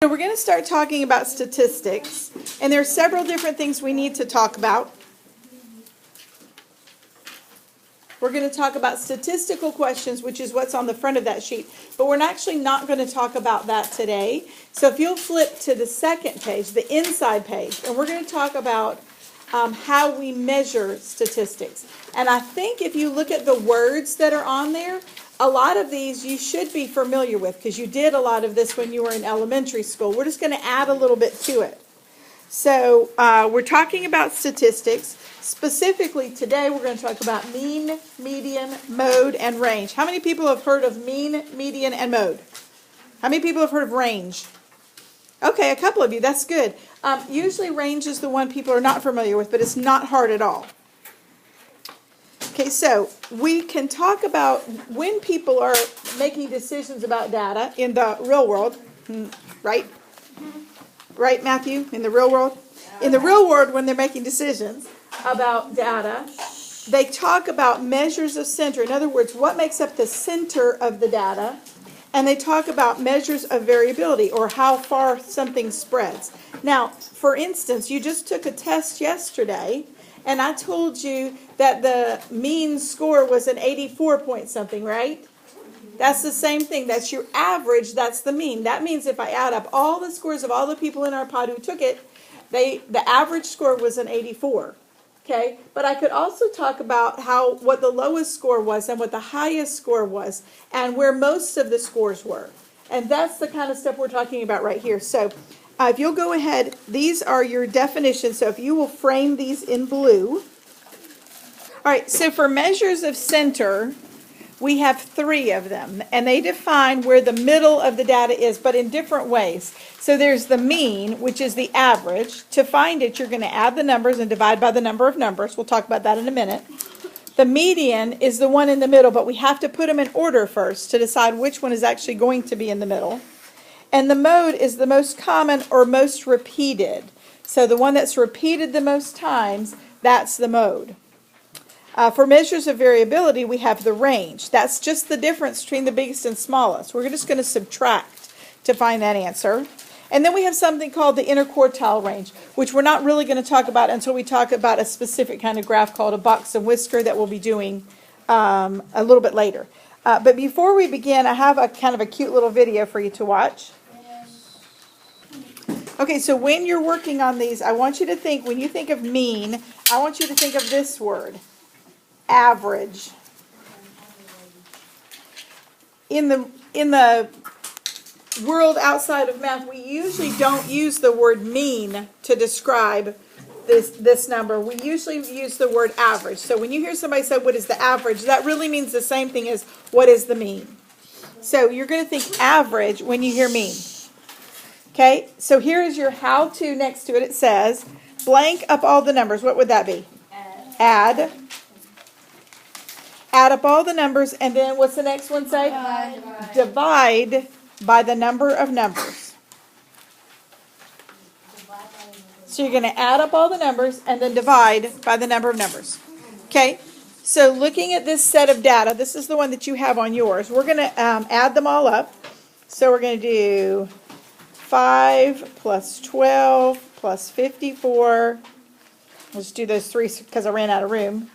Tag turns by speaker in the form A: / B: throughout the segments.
A: So we're going to start talking about statistics, and there are several different things we need to talk about. We're going to talk about statistical questions, which is what's on the front of that sheet, but we're actually not going to talk about that today. So if you'll flip to the second page, the inside page, and we're going to talk about how we measure statistics. And I think if you look at the words that are on there, a lot of these you should be familiar with because you did a lot of this when you were in elementary school. We're just going to add a little bit to it. So we're talking about statistics. Specifically today we're going to talk about mean, median, mode, and range. How many people have heard of mean, median, and mode? How many people have heard of range? Okay, a couple of you. That's good. Usually range is the one people are not familiar with, but it's not hard at all. Okay, so we can talk about when people are making decisions about data in the real world, right? Right, Matthew? In the real world? In the real world, when they're making decisions about data, they talk about measures of center. In other words, what makes up the center of the data? And they talk about measures of variability, or how far something spreads. Now, for instance, you just took a test yesterday, and I told you that the mean score was an 84 point something, right? That's the same thing. That's your average. That's the mean. That means if I add up all the scores of all the people in our pod who took it, the average score was an 84. Okay? But I could also talk about what the lowest score was and what the highest score was and where most of the scores were. And that's the kind of stuff we're talking about right here. So if you'll go ahead, these are your definitions. So if you will frame these in blue. All right, so for measures of center, we have 3 of them, and they define where the middle of the data is, but in different ways. So there's the mean, which is the average. To find it, you're going to add the numbers and divide by the number of numbers. We'll talk about that in a minute. The median is the one in the middle, but we have to put them in order first to decide which one is actually going to be in the middle. And the mode is the most common or most repeated. So the one that's repeated the most times, that's the mode. For measures of variability, we have the range. That's just the difference between the biggest and smallest. We're just going to subtract to find that answer. And then we have something called the interquartile range, which we're not really going to talk about until we talk about a specific kind of graph called a box and whisker that we'll be doing a little bit later. But before we begin, I have a kind of a cute little video for you to watch. Okay, so when you're working on these, I want you to think, when you think of mean, I want you to think of this word. Average. In the world outside of math, we usually don't use the word mean to describe this number. We usually use the word average. So when you hear somebody say, what is the average, that really means the same thing as what is the mean. So you're going to think average when you hear mean. Okay, so here is your how-to next to it. It says, blank up all the numbers. What would that be? Add. Add up all the numbers, and then what's the next one say? Divide by the number of numbers. So you're going to add up all the numbers and then divide by the number of numbers. Okay, so looking at this set of data, this is the one that you have on yours. We're going to add them all up. So we're going to do 5 plus 12 plus 54. I'll just do those 3 because I ran out of room.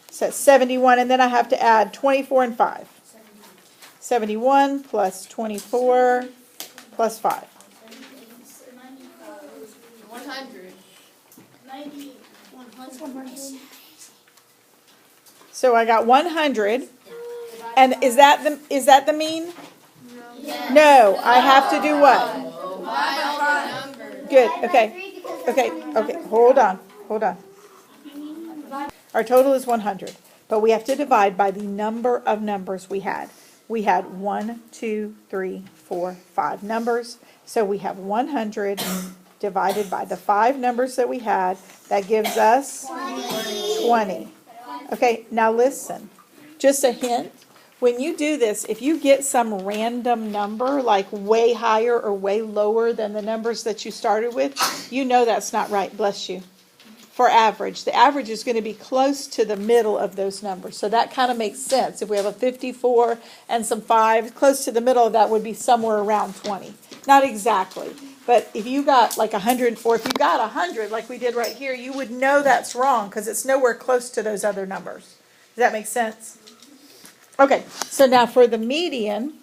A: So that's 71, and then I have to add 24 and 5. 71 plus 24 plus 5.
B: 100.
A: So I got 100. And is that the mean?
B: Yes.
A: No, I have to do what?
B: Divide all the numbers.
A: Good. Okay. Hold on. Our total is 100, but we have to divide by the number of numbers we had. We had 1, 2, 3, 4, 5 numbers. So we have 100 divided by the 5 numbers that we had. That gives us 20. Okay, now listen. Just a hint. When you do this, if you get some random number, like way higher or way lower than the numbers that you started with, you know that's not right. Bless you. for average. The average is going to be close to the middle of those numbers. So that kind of makes sense. If we have a 54 and some 5, close to the middle of that would be somewhere around 20. Not exactly. But if you got like 100, or if you got 100 like we did right here, you would know that's wrong because it's nowhere close to those other numbers. Does that make sense? Okay, so now for the median,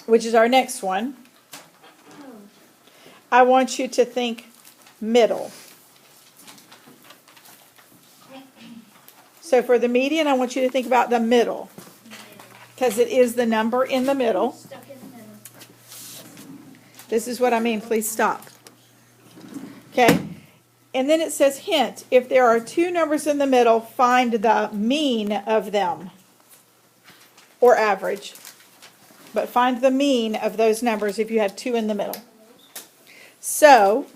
A: which is our next one, I want you to think middle. So for the median, I want you to think about the middle, because it is the number in the middle.
C: Stuck in the middle.
A: This is what I mean. Please stop. Okay? And then it says, hint, if there are two numbers in the middle, find the mean of them, or average. But find the mean of those numbers if you have two in the middle. So,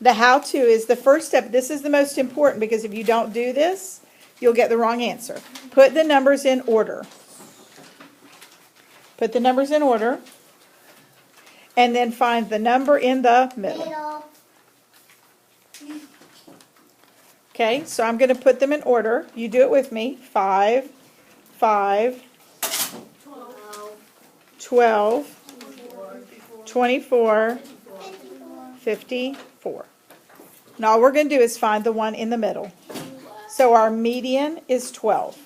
A: the how-to is the first step. This is the most important because if you don't do this, you'll get the wrong answer. Put the numbers in order. Put the numbers in order. And then find the number in the middle. Okay, so I'm going to put them in order. You do it with me. 5, 5, 12, 24, 54. And all we're going to do is find the one in the middle. So our median is 12.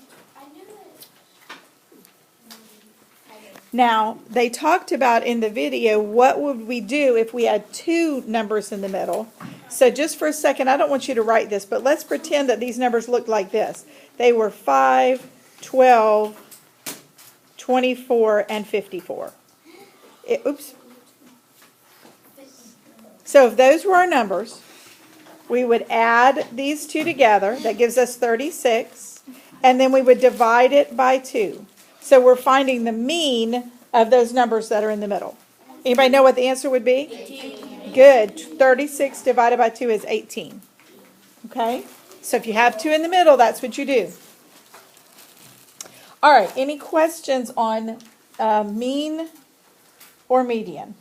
A: Now, they talked about in the video, what would we do if we had two numbers in the middle? So just for a second, I don't want you to write this, but let's pretend that these numbers looked like this. They were 5, 12, 24, and 54. Oops. So if those were our numbers, we would add these two together. That gives us 36. And then we would divide it by 2. So we're finding the mean of those numbers that are in the middle. Anybody know what the answer would be?
B: 18.
A: Good. 36 divided by 2 is 18. Okay? So if you have 2 in the middle, that's what you do. All right. Any questions on mean or median?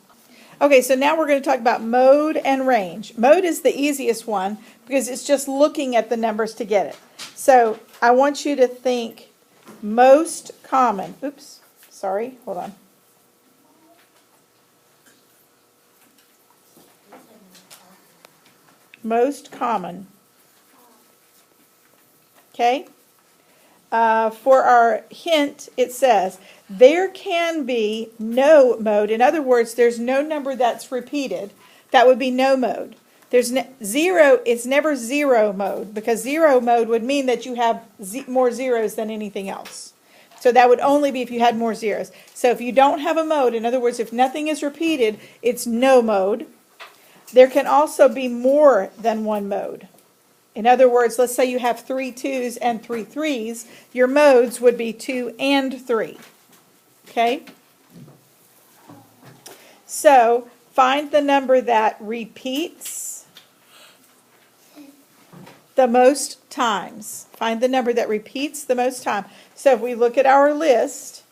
A: Okay, so now we're going to talk about mode and range. Mode is the easiest one because it's just looking at the numbers to get it. So I want you to think most common. Oops, sorry, hold on. Most common. Okay? For our hint, it says, there can be no mode. In other words, there's no number that's repeated. That would be no mode. There's zero, it's never zero mode, because zero mode would mean that you have more zeros than anything else. So that would only be if you had more zeros. So if you don't have a mode, in other words, if nothing is repeated, it's no mode. There can also be more than one mode. In other words, let's say you have 3 2s and 3 3s. Your modes would be 2 and 3. Okay? So, find the number that repeats the most times. Find the number that repeats the most time. So, if we look at our list,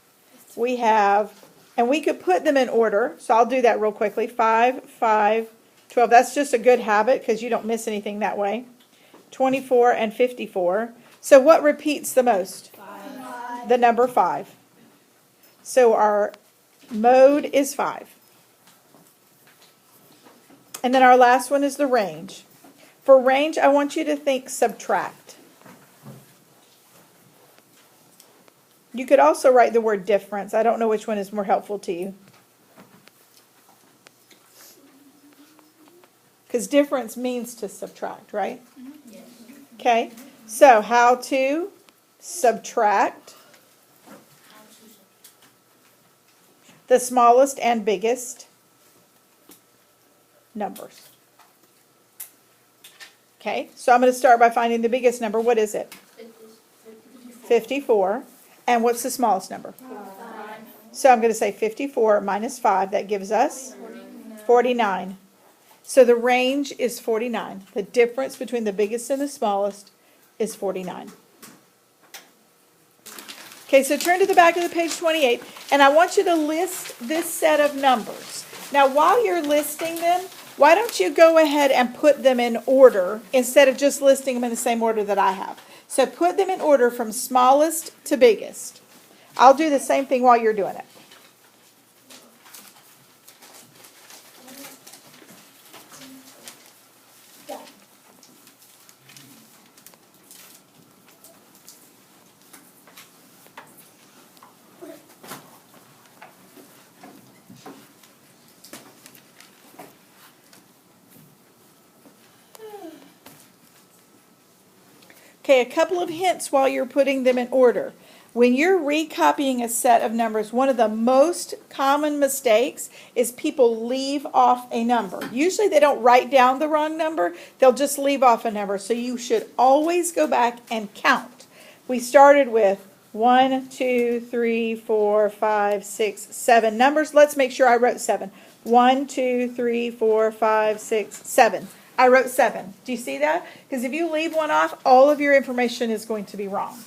A: we have, and we could put them in order. So, I'll do that real quickly. 5, 5, 12. That's just a good habit because you don't miss anything that way. 24 and 54. So what repeats the most?
C: 5.
A: The number 5. So our mode is 5. And then our last one is the range. For range, I want you to think subtract. You could also write the word difference. I don't know which one is more helpful to you. Because difference means to subtract, right?
B: Yes.
A: Okay, so how to subtract the smallest and biggest numbers. Okay, so I'm going to start by finding the biggest number. What is it? 54. And what's the smallest number?
B: 5.
A: So I'm going to say 54 minus 5. That gives us 49. So the range is 49. The difference between the biggest and the smallest is 49. Okay, so turn to the back of the page 28, and I want you to list this set of numbers. Now, while you're listing them, why don't you go ahead and put them in order instead of just listing them in the same order that I have. So put them in order from smallest to biggest. I'll do the same thing while you're doing it. Okay, a couple of hints while you're putting them in order. When you're recopying a set of numbers, one of the most common mistakes is people leave off a number. Usually they don't write down the wrong number, they'll just leave off a number. So you should always go back and count. We started with 1, 2, 3, 4, 5, 6, 7 numbers. Let's make sure I wrote 7. 1, 2, 3, 4, 5, 6, 7. I wrote 7. Do you see that? Because if you leave one off, all of your information is going to be wrong.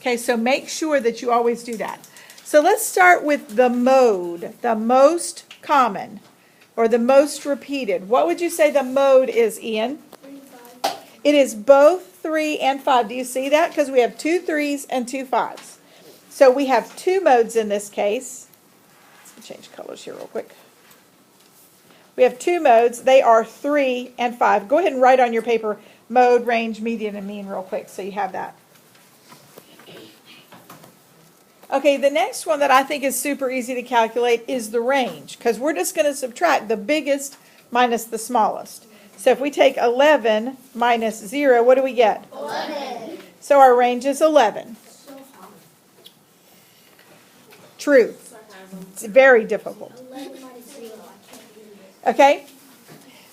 A: Okay, so make sure that you always do that. So let's start with the mode, the most common, or the most repeated. What would you say the mode is, Ian?
B: 3, 5.
A: It is both 3 and 5. Do you see that? Because we have 2 3s and 2 5s. So we have 2 modes in this case. Let's change colors here real quick. We have 2 modes. They are 3 and 5. Go ahead and write on your paper mode, range, median, and mean real quick so you have that. Okay, the next one that I think is super easy to calculate is the range, because we're just going to subtract the biggest minus the smallest. So if we take 11 minus 0, what do we get?
B: 11.
A: So our range is 11. True. It's very difficult.
B: 11 minus 0.
A: Okay?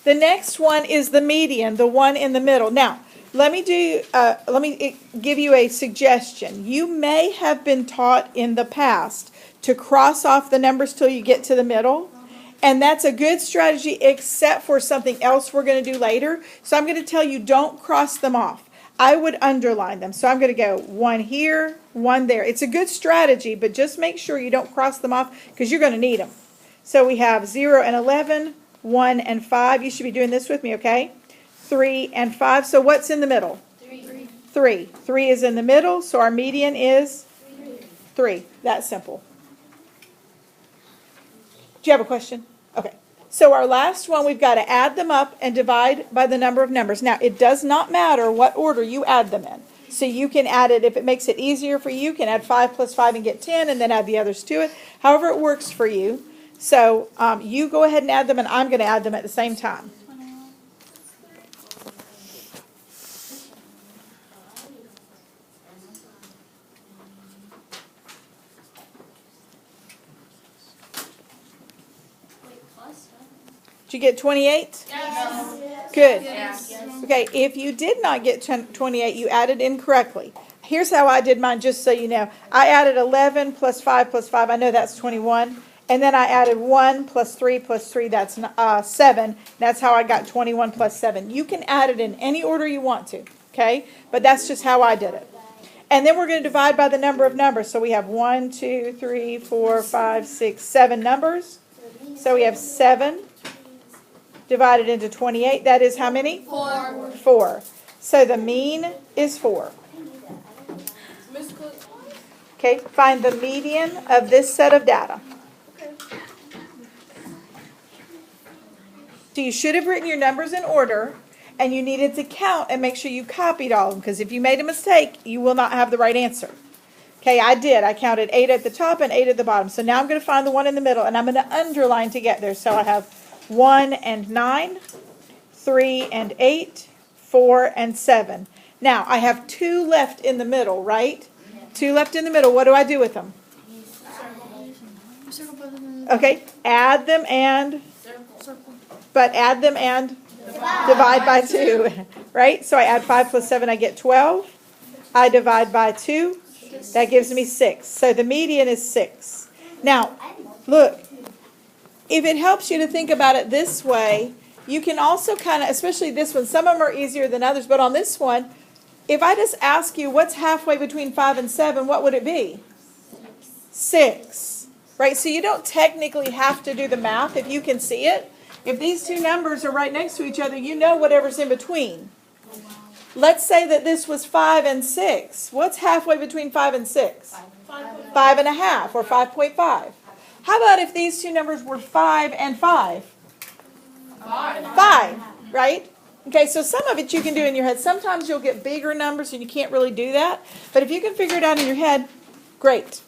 A: The next one is the median, the one in the middle. Now, let me give you a suggestion. You may have been taught in the past to cross off the numbers till you get to the middle. And that's a good strategy except for something else we're going to do later. So I'm going to tell you don't cross them off. I would underline them. So I'm going to go 1 here, 1 there. It's a good strategy, but just make sure you don't cross them off because you're going to need them. So we have 0 and 11, 1 and 5. You should be doing this with me, okay? 3 and 5. So what's in the middle?
B: 3.
A: 3. 3 is in the middle, so our median is 3. That's simple. Do you have a question? Okay. So our last one, we've got to add them up and divide by the number of numbers. Now, it does not matter what order you add them in. So you can add it, if it makes it easier for you, you can add 5 plus 5 and get 10 and then add the others to it. However it works for you. So you go ahead and add them, and I'm going to add them at the same time. Did you get 28?
B: Yes.
A: Good.
B: Yes.
A: Okay, if you did not get 28, you added incorrectly. Here's how I did mine, just so you know. I added 11 plus 5 plus 5. I know that's 21. And then I added 1 plus 3 plus 3. That's 7. That's how I got 21 plus 7. You can add it in any order you want to, okay? But that's just how I did it. And then we're going to divide by the number of numbers. So we have 1, 2, 3, 4, 5, 6, 7 numbers. So we have 7 divided into 28. That is how many?
B: 4.
A: 4. So the mean is 4. Okay, find the median of this set of data. So you should have written your numbers in order, and you needed to count and make sure you copied all of them, because if you made a mistake, you will not have the right answer. Okay, I did. I counted 8 at the top and 8 at the bottom. So now I'm going to find the one in the middle, and I'm going to underline to get there. So I have 1 and 9, 3 and 8, 4 and 7. Now, I have 2 left in the middle, right? 2 left in the middle. What do I do with them? Okay, add them and, but add them and divide by 2, right? So I add 5 plus 7, I get 12. I divide by 2, that gives me 6. So the median is 6. Now, look, if it helps you to think about it this way, you can also kind of, especially this one, some of them are easier than others, but on this one, if I just ask you what's halfway between 5 and 7, what would it be? 6. Right? So you don't technically have to do the math if you can see it. If these two numbers are right next to each other, you know whatever's in between. Let's say that this was 5 and 6. What's halfway between 5 and 6? 5.5 or 5.5. How about if these two numbers were 5 and 5? 5, right? Okay, so some of it you can do in your head. Sometimes you'll get bigger numbers and you can't really do that. But if you can figure it out in your head, great.